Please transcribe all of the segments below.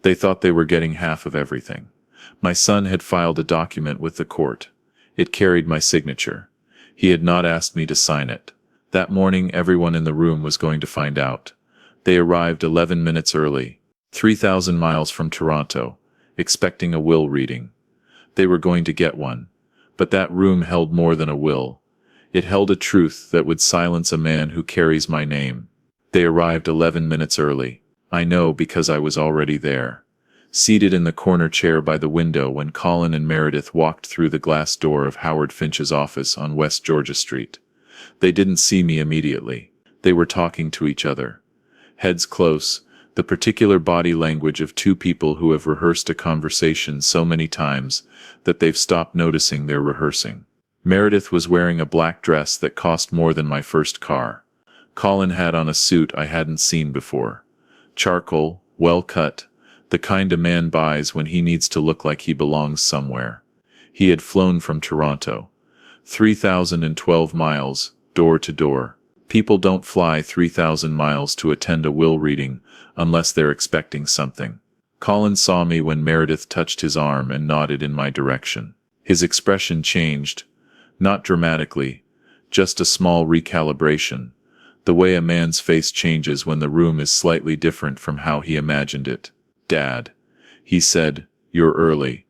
They thought they were getting half of everything. My son had filed a document with the court. It carried my signature. He had not asked me to sign it. That morning everyone in the room was going to find out. They arrived 11 minutes early, 3,000 miles from Toronto, expecting a will reading. They were going to get one. But that room held more than a will. It held a truth that would silence a man who carries my name. They arrived 11 minutes early. I know because I was already there. Seated in the corner chair by the window when Colin and Meredith walked through the glass door of Howard Finch's office on West Georgia Street. They didn't see me immediately. They were talking to each other. Heads close, the particular body language of two people who have rehearsed a conversation so many times that they've stopped noticing they're rehearsing. Meredith was wearing a black dress that cost more than my first car. Colin had on a suit I hadn't seen before. Charcoal, well cut, the kind a man buys when he needs to look like he belongs somewhere. He had flown from Toronto. 3,012 miles, door to door. People don't fly 3,000 miles to attend a will reading unless they're expecting something. Colin saw me when Meredith touched his arm and nodded in my direction. His expression changed. Not dramatically, just a small recalibration. The way a man's face changes when the room is slightly different from how he imagined it. "Dad," he said, "you're early."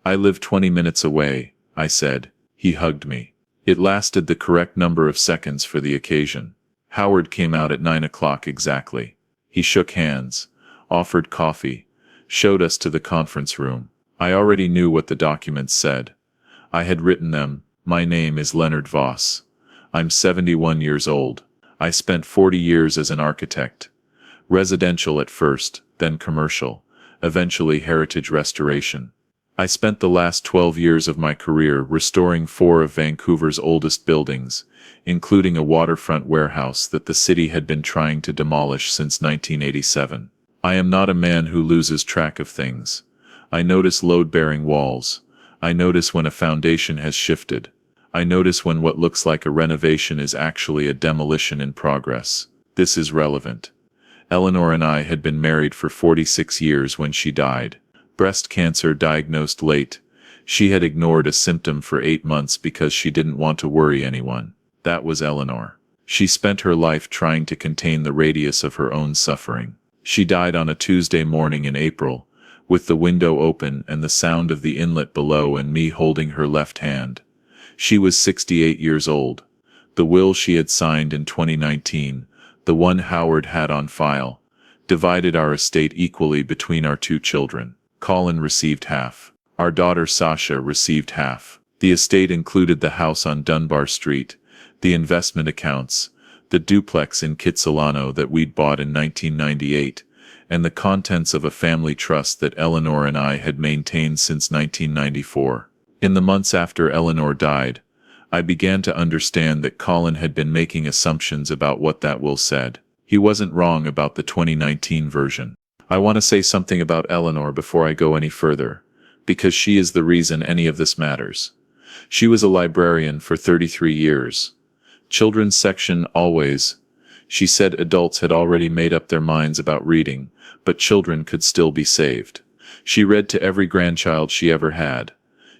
"I live 20 minutes away," I said. He hugged me. It lasted the correct number of seconds for the occasion. Howard came out at 9 o'clock exactly. He shook hands, offered coffee, showed us to the conference room. I already knew what the documents said. I had written them. My name is Leonard Voss. I'm 71 years old. I spent 40 years as an architect. Residential at first, then commercial, eventually heritage restoration. I spent the last 12 years of my career restoring 4 of Vancouver's oldest buildings, including a waterfront warehouse that the city had been trying to demolish since 1987. I am not a man who loses track of things. I notice load-bearing walls. I notice when a foundation has shifted. I notice when what looks like a renovation is actually a demolition in progress. This is relevant. Eleanor and I had been married for 46 years when she died. Breast cancer diagnosed late. She had ignored a symptom for 8 months because she didn't want to worry anyone. That was Eleanor. She spent her life trying to contain the radius of her own suffering. She died on a Tuesday morning in April, with the window open and the sound of the inlet below and me holding her left hand. She was 68 years old. The will she had signed in 2019, the one Howard had on file, divided our estate equally between our 2 children. Colin received half. Our daughter Sasha received half. The estate included the house on Dunbar Street, the investment accounts, the duplex in Kitsilano that we'd bought in 1998, and the contents of a family trust that Eleanor and I had maintained since 1994. In the months after Eleanor died, I began to understand that Colin had been making assumptions about what that will said. He wasn't wrong about the 2019 version. I want to say something about Eleanor before I go any further, because she is the reason any of this matters. She was a librarian for 33 years. Children's section always. She said adults had already made up their minds about reading, but children could still be saved. She read to every grandchild she ever had.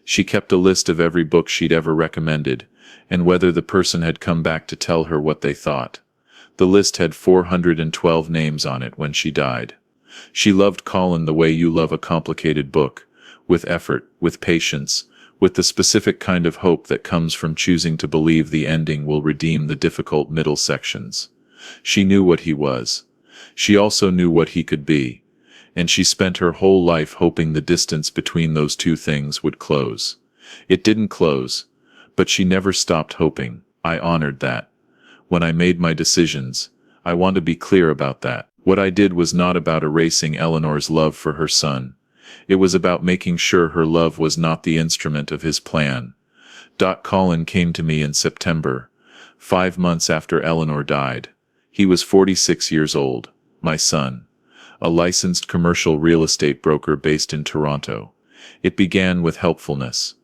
She kept a list of every book she'd ever recommended, and whether the person had come back to tell her what they thought. The list had 412 names on it when she died. She loved Colin the way you love a complicated book, with effort, with patience, with the specific kind of hope that comes from choosing to believe the ending will redeem the difficult middle sections. She knew what he was. She also knew what he could be. And she spent her whole life hoping the distance between those two things would close. It didn't close, but she never stopped hoping. I honored that. When I made my decisions, I want to be clear about that. What I did was not about erasing Eleanor's love for her son. It was about making sure her love was not the instrument of his plan. Colin came to me in September, 5 months after Eleanor died. He was 46 years old, my son. A licensed commercial real estate broker based in Toronto. It began with helpfulness.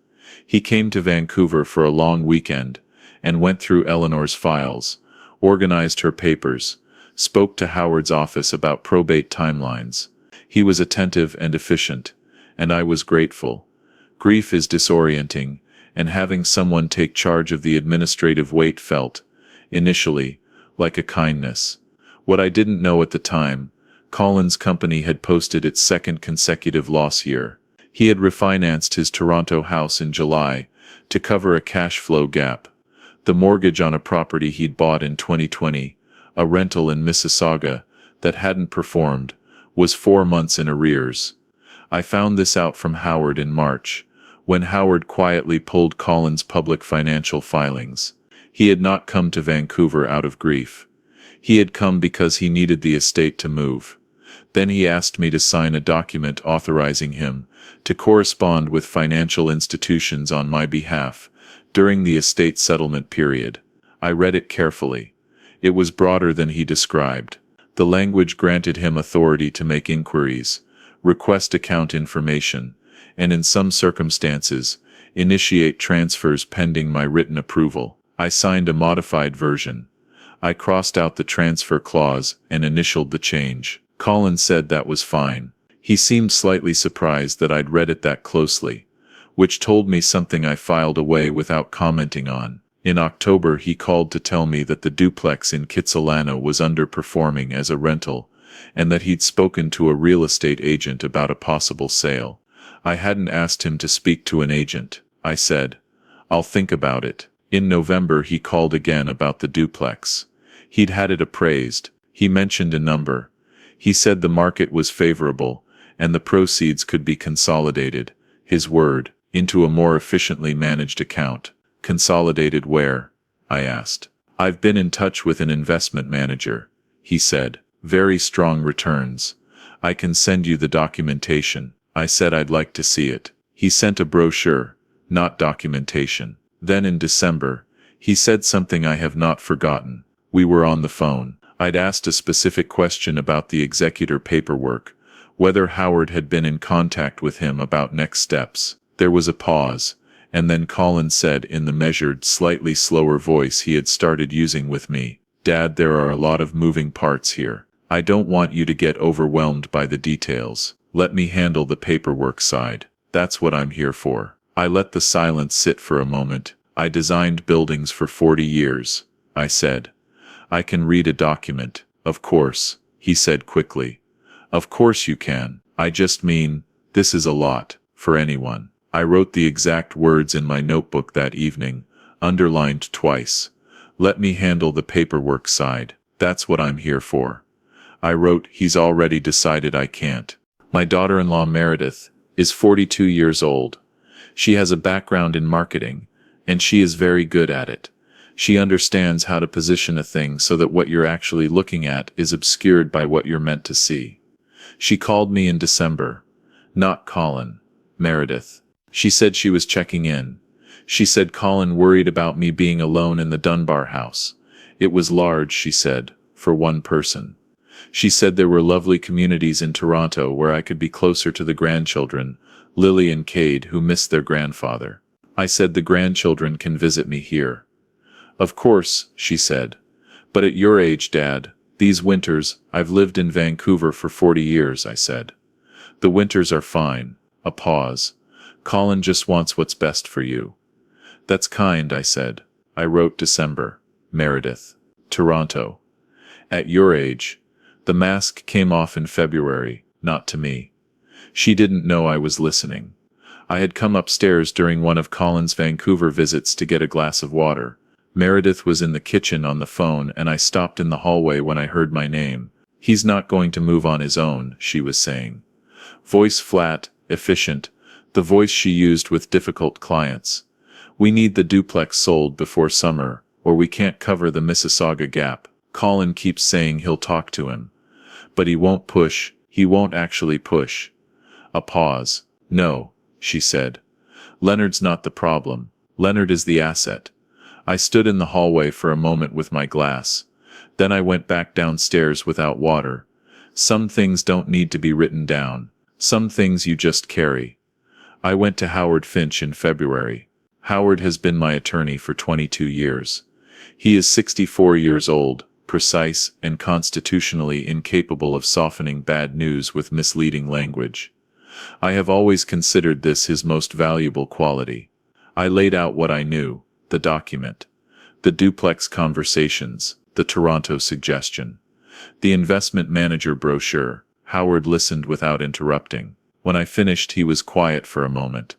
He came to Vancouver for a long weekend, and went through Eleanor's files, organized her papers, spoke to Howard's office about probate timelines. He was attentive and efficient, and I was grateful. Grief is disorienting, and having someone take charge of the administrative weight felt, initially, like a kindness. What I didn't know at the time, Colin's company had posted its second consecutive loss year. He had refinanced his Toronto house in July to cover a cash flow gap. The mortgage on a property he'd bought in 2020, a rental in Mississauga, that hadn't performed, was 4 months in arrears. I found this out from Howard in March, when Howard quietly pulled Colin's public financial filings. He had not come to Vancouver out of grief. He had come because he needed the estate to move. Then he asked me to sign a document authorizing him to correspond with financial institutions on my behalf during the estate settlement period. I read it carefully. It was broader than he described. The language granted him authority to make inquiries, request account information, and in some circumstances, initiate transfers pending my written approval. I signed a modified version. I crossed out the transfer clause and initialed the change. Colin said that was fine. He seemed slightly surprised that I'd read it that closely, which told me something I filed away without commenting on. In October he called to tell me that the duplex in Kitsilano was underperforming as a rental, and that he'd spoken to a real estate agent about a possible sale. I hadn't asked him to speak to an agent. I said, "I'll think about it." In November he called again about the duplex. He'd had it appraised. He mentioned a number. He said the market was favorable, and the proceeds could be consolidated, his word, into a more efficiently managed account. Consolidated where? I asked. "I've been in touch with an investment manager," he said. "Very strong returns. I can send you the documentation." I said I'd like to see it. He sent a brochure, not documentation. Then in December, he said something I have not forgotten. We were on the phone. I'd asked a specific question about the executor paperwork, whether Howard had been in contact with him about next steps. There was a pause, and then Colin said in the measured, slightly slower voice he had started using with me, "Dad, there are a lot of moving parts here. I don't want you to get overwhelmed by the details. Let me handle the paperwork side. That's what I'm here for." I let the silence sit for a moment. "I designed buildings for 40 years, I said. "I can read a document." "Of course," he said quickly. "Of course you can. I just mean, this is a lot, for anyone." I wrote the exact words in my notebook that evening, underlined twice. "Let me handle the paperwork side. That's what I'm here for." I wrote, "He's already decided I can't." My daughter-in-law Meredith is 42 years old. She has a background in marketing, and she is very good at it. She understands how to position a thing so that what you're actually looking at is obscured by what you're meant to see. She called me in December. Not Colin. Meredith. She said she was checking in. She said Colin worried about me being alone in the Dunbar house. It was large, she said, for one person. She said there were lovely communities in Toronto where I could be closer to the grandchildren, Lily and Cade, who missed their grandfather. I said the grandchildren can visit me here. "Of course," she said. "But at your age, Dad, these winters, I've lived in Vancouver for 40 years, I said. "The winters are fine." A pause. "Colin just wants what's best for you." "That's kind," I said. I wrote December. Meredith. Toronto. At your age. The mask came off in February, not to me. She didn't know I was listening. I had come upstairs during one of Colin's Vancouver visits to get a glass of water. Meredith was in the kitchen on the phone, and I stopped in the hallway when I heard my name. "He's not going to move on his own," she was saying. Voice flat, efficient, the voice she used with difficult clients. "We need the duplex sold before summer, or we can't cover the Mississauga gap. Colin keeps saying he'll talk to him. But he won't push, he won't actually push." A pause. "No," she said. "Leonard's not the problem. Leonard is the asset." I stood in the hallway for a moment with my glass. Then I went back downstairs without water. Some things don't need to be written down. Some things you just carry. I went to Howard Finch in February. Howard has been my attorney for 22 years. He is 64 years old, precise, and constitutionally incapable of softening bad news with misleading language. I have always considered this his most valuable quality. I laid out what I knew: the document, the duplex conversations, the Toronto suggestion, the investment manager brochure. Howard listened without interrupting. When I finished, he was quiet for a moment.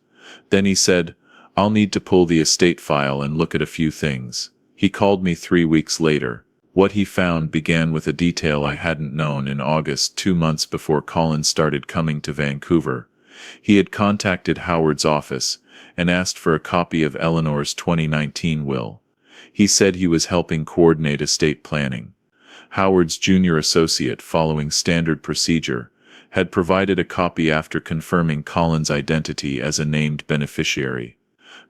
Then he said, "I'll need to pull the estate file and look at a few things." He called me 3 weeks later. What he found began with a detail I hadn't known in August, 2 months before Colin started coming to Vancouver. He had contacted Howard's office and asked for a copy of Eleanor's 2019 will. He said he was helping coordinate estate planning. Howard's junior associate, following standard procedure, had provided a copy after confirming Colin's identity as a named beneficiary.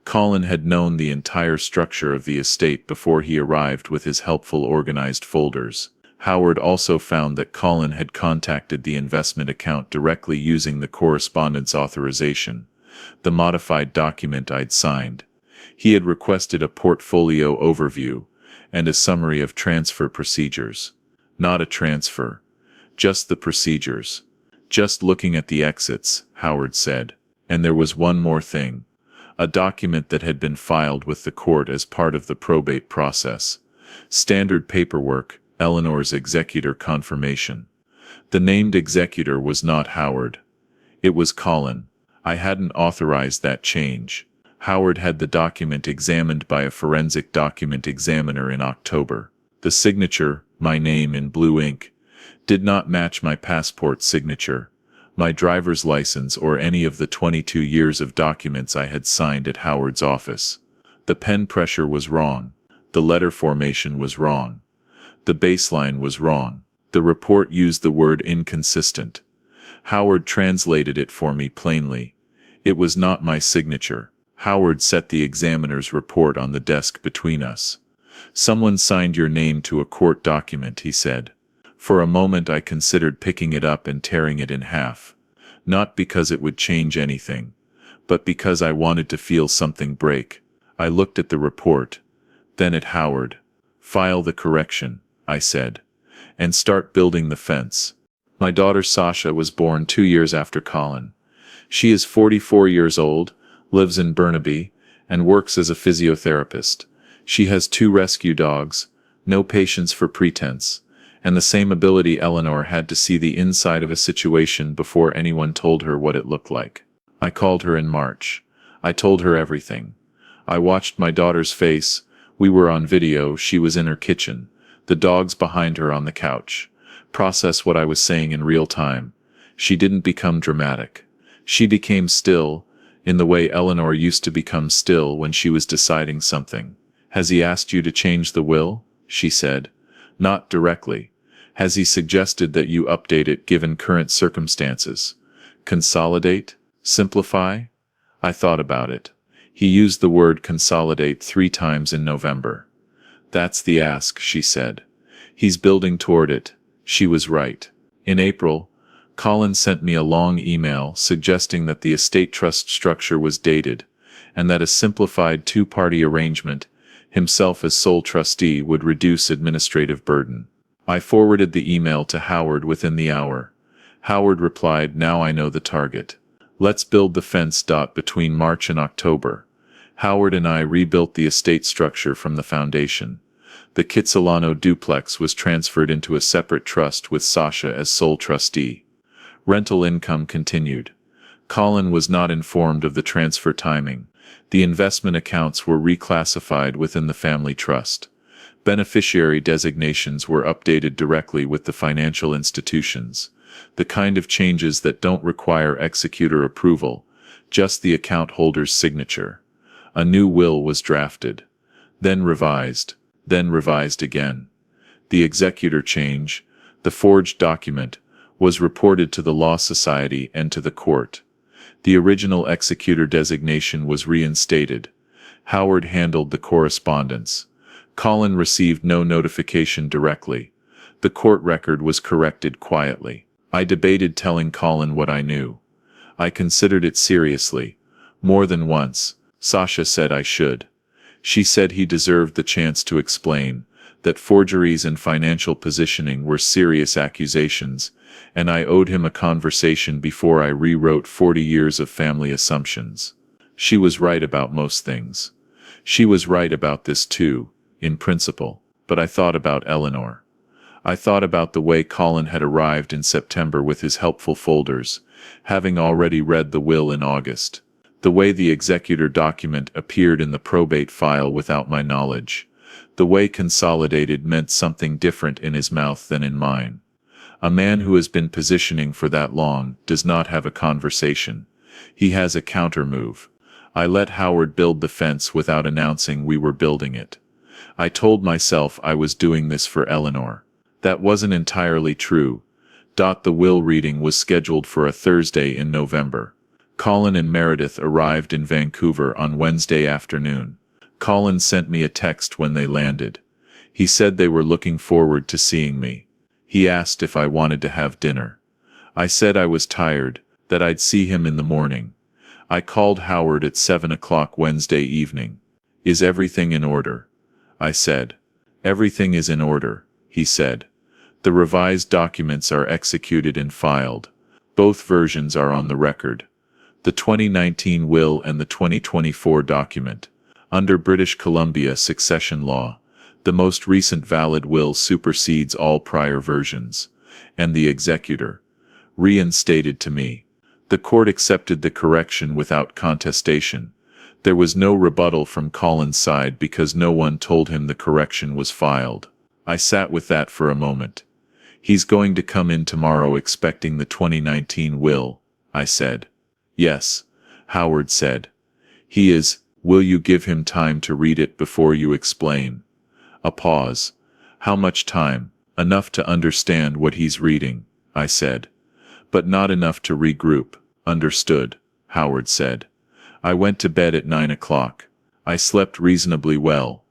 Colin had known the entire structure of the estate before he arrived with his helpful organized folders. Howard also found that Colin had contacted the investment account directly using the correspondence authorization, the modified document I'd signed. He had requested a portfolio overview and a summary of transfer procedures. Not a transfer, just the procedures. Just looking at the exits, Howard said. And there was one more thing. A document that had been filed with the court as part of the probate process. Standard paperwork, Eleanor's executor confirmation. The named executor was not Howard. It was Colin. I hadn't authorized that change. Howard had the document examined by a forensic document examiner in October. The signature, my name in blue ink, did not match my passport signature, my driver's license, or any of the 22 years of documents I had signed at Howard's office. The pen pressure was wrong. The letter formation was wrong. The baseline was wrong. The report used the word inconsistent. Howard translated it for me plainly. It was not my signature. Howard set the examiner's report on the desk between us. "Someone signed your name to a court document," he said. For a moment I considered picking it up and tearing it in half. Not because it would change anything, but because I wanted to feel something break. I looked at the report, then at Howard. "File the correction," I said, "and start building the fence." My daughter Sasha was born 2 years after Colin. She is 44 years old, lives in Burnaby, and works as a physiotherapist. She has 2 rescue dogs, no patience for pretense, and the same ability Eleanor had to see the inside of a situation before anyone told her what it looked like. I called her in March. I told her everything. I watched my daughter's face. We were on video. She was in her kitchen, the dogs behind her on the couch. Process what I was saying in real time. She didn't become dramatic. She became still, in the way Eleanor used to become still when she was deciding something. "Has he asked you to change the will?" she said. "Not directly. Has he suggested that you update it given current circumstances? Consolidate? Simplify?" I thought about it. He used the word consolidate 3 times in November. "That's the ask," she said. "He's building toward it." She was right. In April, Colin sent me a long email suggesting that the estate trust structure was dated, and that a simplified 2-party arrangement, himself as sole trustee, would reduce administrative burden. I forwarded the email to Howard within the hour. Howard replied, "Now I know the target. Let's build the fence. Between March and October, Howard and I rebuilt the estate structure from the foundation. The Kitsilano duplex was transferred into a separate trust with Sasha as sole trustee. Rental income continued. Colin was not informed of the transfer timing. The investment accounts were reclassified within the family trust. Beneficiary designations were updated directly with the financial institutions. The kind of changes that don't require executor approval, just the account holder's signature. A new will was drafted. Then revised again. The executor change, the forged document, was reported to the Law Society and to the court. The original executor designation was reinstated. Howard handled the correspondence. Colin received no notification directly. The court record was corrected quietly. I debated telling Colin what I knew. I considered it seriously. More than once, Sasha said I should. She said he deserved the chance to explain, that forgeries and financial positioning were serious accusations, and I owed him a conversation before I rewrote 40 years of family assumptions. She was right about most things. She was right about this too, in principle, but I thought about Eleanor. I thought about the way Colin had arrived in September with his helpful folders, having already read the will in August. The way the executor document appeared in the probate file without my knowledge. The way consolidated meant something different in his mouth than in mine. A man who has been positioning for that long does not have a conversation. He has a counter move. I let Howard build the fence without announcing we were building it. I told myself I was doing this for Eleanor. That wasn't entirely true. The will reading was scheduled for a Thursday in November. Colin and Meredith arrived in Vancouver on Wednesday afternoon. Colin sent me a text when they landed. He said they were looking forward to seeing me. He asked if I wanted to have dinner. I said I was tired, that I'd see him in the morning. I called Howard at 7 o'clock Wednesday evening. "Is everything in order?" I said. "Everything is in order," he said. "The revised documents are executed and filed. Both versions are on the record. The 2019 will and the 2024 document. Under British Columbia succession law, the most recent valid will supersedes all prior versions, and the executor reinstated to me. The court accepted the correction without contestation. There was no rebuttal from Colin's side because no one told him the correction was filed. I sat with that for a moment. "He's going to come in tomorrow expecting the 2019 will," I said. "Yes," Howard said. "He is. Will you give him time to read it before you explain?" A pause. "How much time?" "Enough to understand what he's reading," I said. "But not enough to regroup." "Understood," Howard said. I went to bed at 9 o'clock. I slept reasonably well.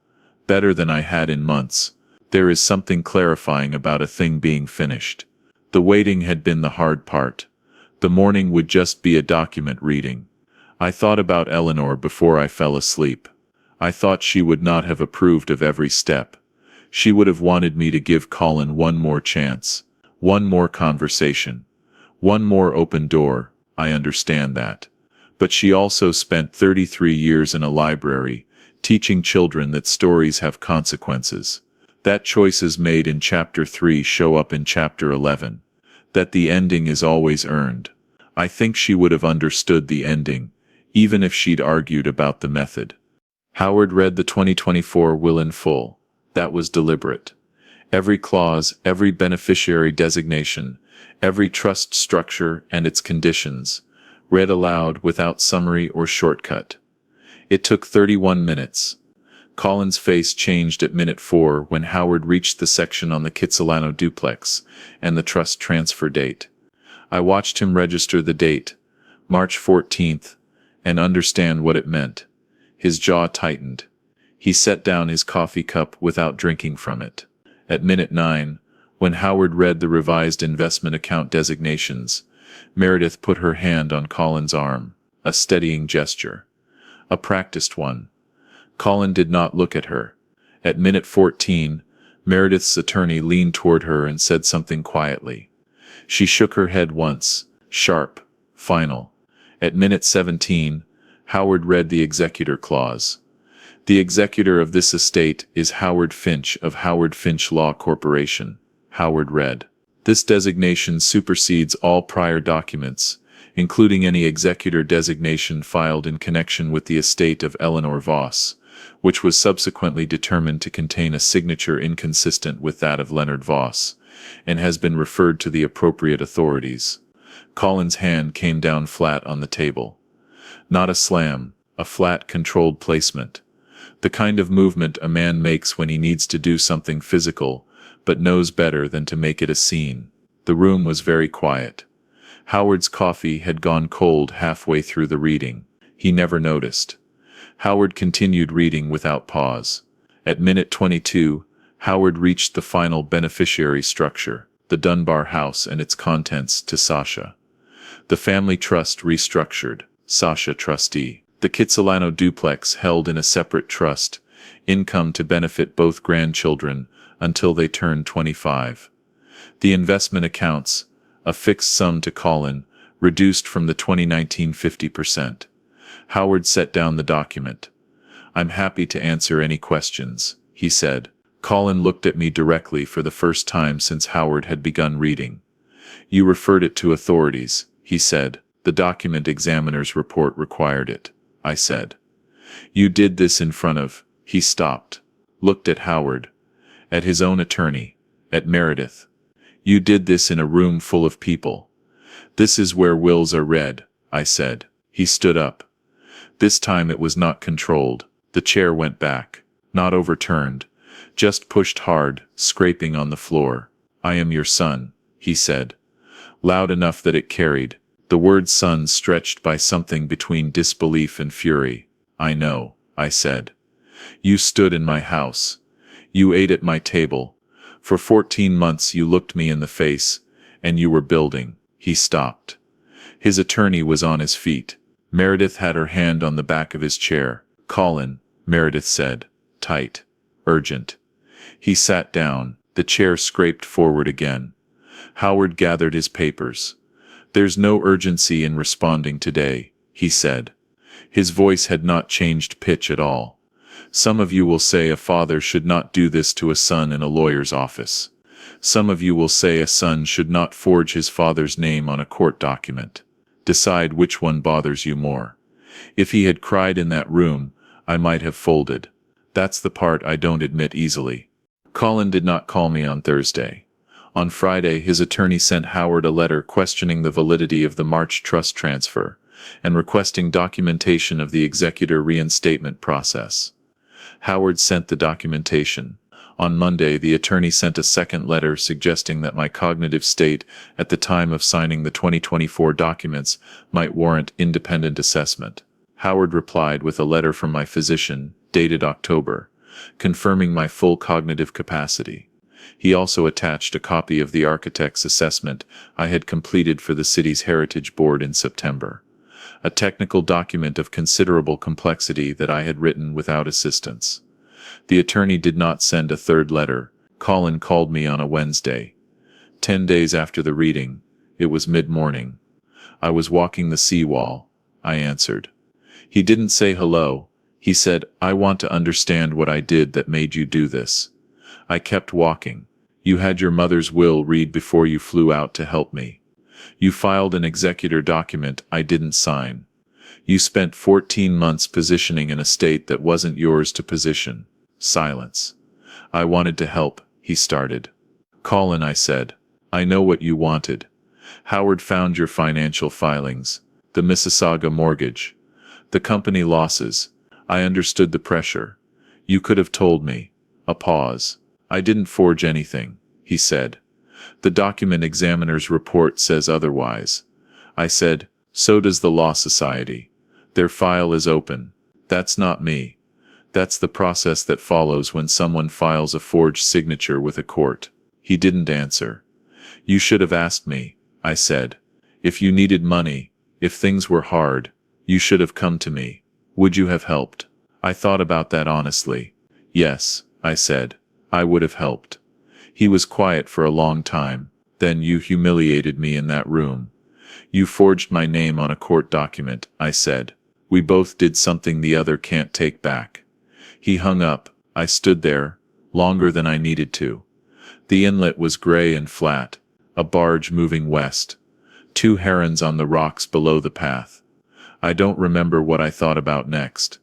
Better than I had in months. There is something clarifying about a thing being finished. The waiting had been the hard part. The morning would just be a document reading. I thought about Eleanor before I fell asleep. I thought she would not have approved of every step. She would have wanted me to give Colin one more chance, one more conversation, one more open door. I understand that. But she also spent 33 years in a library, teaching children that stories have consequences. That choices made in Chapter 3 show up in Chapter 11. That the ending is always earned. I think she would have understood the ending, even if she'd argued about the method. Howard read the 2024 will in full. That was deliberate. Every clause, every beneficiary designation, every trust structure and its conditions, read aloud without summary or shortcut. It took 31 minutes. Colin's face changed at minute 4 when Howard reached the section on the Kitsilano duplex and the trust transfer date. I watched him register the date, March 14th, and understand what it meant. His jaw tightened. He set down his coffee cup without drinking from it. At minute 9, when Howard read the revised investment account designations, Meredith put her hand on Colin's arm, a steadying gesture. A practiced one. Colin did not look at her. At minute 14, Meredith's attorney leaned toward her and said something quietly. She shook her head once, sharp, final. At minute 17, Howard read the executor clause. The executor of this estate is Howard Finch of Howard Finch Law Corporation. Howard read. This designation supersedes all prior documents, including any executor designation filed in connection with the estate of Eleanor Voss, which was subsequently determined to contain a signature inconsistent with that of Leonard Voss, and has been referred to the appropriate authorities. Colin's hand came down flat on the table. Not a slam, a flat, controlled placement. The kind of movement a man makes when he needs to do something physical, but knows better than to make it a scene. The room was very quiet. Howard's coffee had gone cold halfway through the reading. He never noticed. Howard continued reading without pause. At minute 22, Howard reached the final beneficiary structure, the Dunbar house and its contents to Sasha. The family trust restructured, Sasha trustee. The Kitsilano duplex held in a separate trust, income to benefit both grandchildren, until they turned 25. The investment accounts, a fixed sum to Colin, reduced from the 2019 50%. Howard set down the document. "I'm happy to answer any questions," he said. Colin looked at me directly for the first time since Howard had begun reading. "You referred it to authorities," he said. "The document examiner's report required it," I said. "You did this in front of—" He stopped, looked at Howard, at his own attorney, at Meredith. "You did this in a room full of people. This is where wills are read," I said. He stood up. This time it was not controlled. The chair went back, not overturned, just pushed hard, scraping on the floor. "I am your son," he said, loud enough that it carried, the word son stretched by something between disbelief and fury. "I know," I said. "You stood in my house. You ate at my table. For 14 months you looked me in the face, and you were building." He stopped. His attorney was on his feet. Meredith had her hand on the back of his chair. "Colin," Meredith said. "Tight. Urgent." He sat down. The chair scraped forward again. Howard gathered his papers. "There's no urgency in responding today," he said. His voice had not changed pitch at all. "Some of you will say a father should not do this to a son in a lawyer's office. Some of you will say a son should not forge his father's name on a court document. Decide which one bothers you more. If he had cried in that room, I might have folded. That's the part I don't admit easily." Colin did not call me on Thursday. On Friday, his attorney sent Howard a letter questioning the validity of the March trust transfer and requesting documentation of the executor reinstatement process. Howard sent the documentation. On Monday, the attorney sent a second letter suggesting that my cognitive state at the time of signing the 2024 documents might warrant independent assessment. Howard replied with a letter from my physician, dated October, confirming my full cognitive capacity. He also attached a copy of the architect's assessment I had completed for the city's Heritage Board in September, a technical document of considerable complexity that I had written without assistance. The attorney did not send a third letter. Colin called me on a Wednesday. 10 days after the reading. It was mid-morning. "I was walking the seawall," I answered. He didn't say hello. He said, "I want to understand what I did that made you do this." I kept walking. "You had your mother's will read before you flew out to help me. You filed an executor document I didn't sign. You spent 14 months positioning an estate that wasn't yours to position." Silence. "I wanted to help," he started. "Colin," I said, "I know what you wanted. Howard found your financial filings, the Mississauga mortgage, the company losses. I understood the pressure. You could have told me." A pause. "I didn't forge anything," he said. "The document examiner's report says otherwise." I said, "So does the Law Society. Their file is open." "That's not me. That's the process that follows when someone files a forged signature with a court." He didn't answer. "You should have asked me," I said. "If you needed money, if things were hard, you should have come to me. Would you have helped?" I thought about that honestly. "Yes," I said, "I would have helped." He was quiet for a long time. "Then you humiliated me in that room. You forged my name on a court document," I said. "We both did something the other can't take back." He hung up. I stood there, longer than I needed to. The inlet was gray and flat, a barge moving west, 2 herons on the rocks below the path. I don't remember what I thought about next.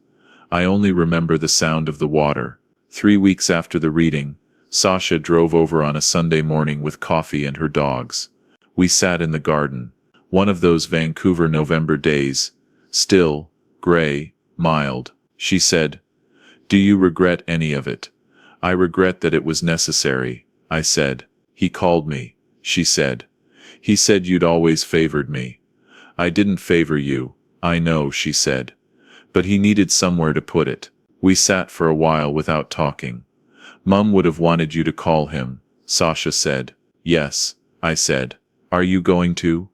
I only remember the sound of the water. 3 weeks after the reading, Sasha drove over on a Sunday morning with coffee and her dogs. We sat in the garden, one of those Vancouver November days, still, gray, mild. She said, "Do you regret any of it?" "I regret that it was necessary," I said. "He called me," she said. "He said you'd always favored me." "I didn't favor you, I know," she said. "But he needed somewhere to put it." We sat for a while without talking. "Mum would have wanted you to call him," Sasha said. "Yes," I said. "Are you going to?"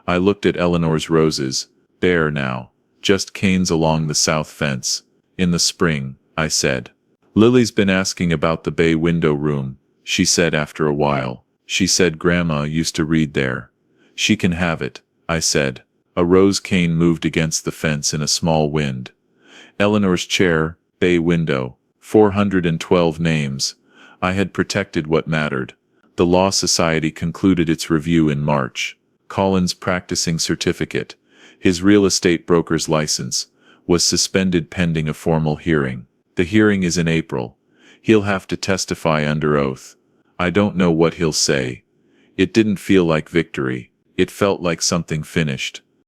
I looked at Eleanor's roses, bare now, just canes along the south fence. "In the spring," I said. Lily's been asking about the bay window room, she said after a while. She said Grandma used to read there. She can have it, I said. A rose cane moved against the fence in a small wind. Eleanor's chair, bay window, 412 names. I had protected what mattered. The Law Society concluded its review in March. Colin's practicing certificate, his real estate broker's license, was suspended pending a formal hearing. The hearing is in April. He'll have to testify under oath. I don't know what he'll say. It didn't feel like victory. It felt like something finished.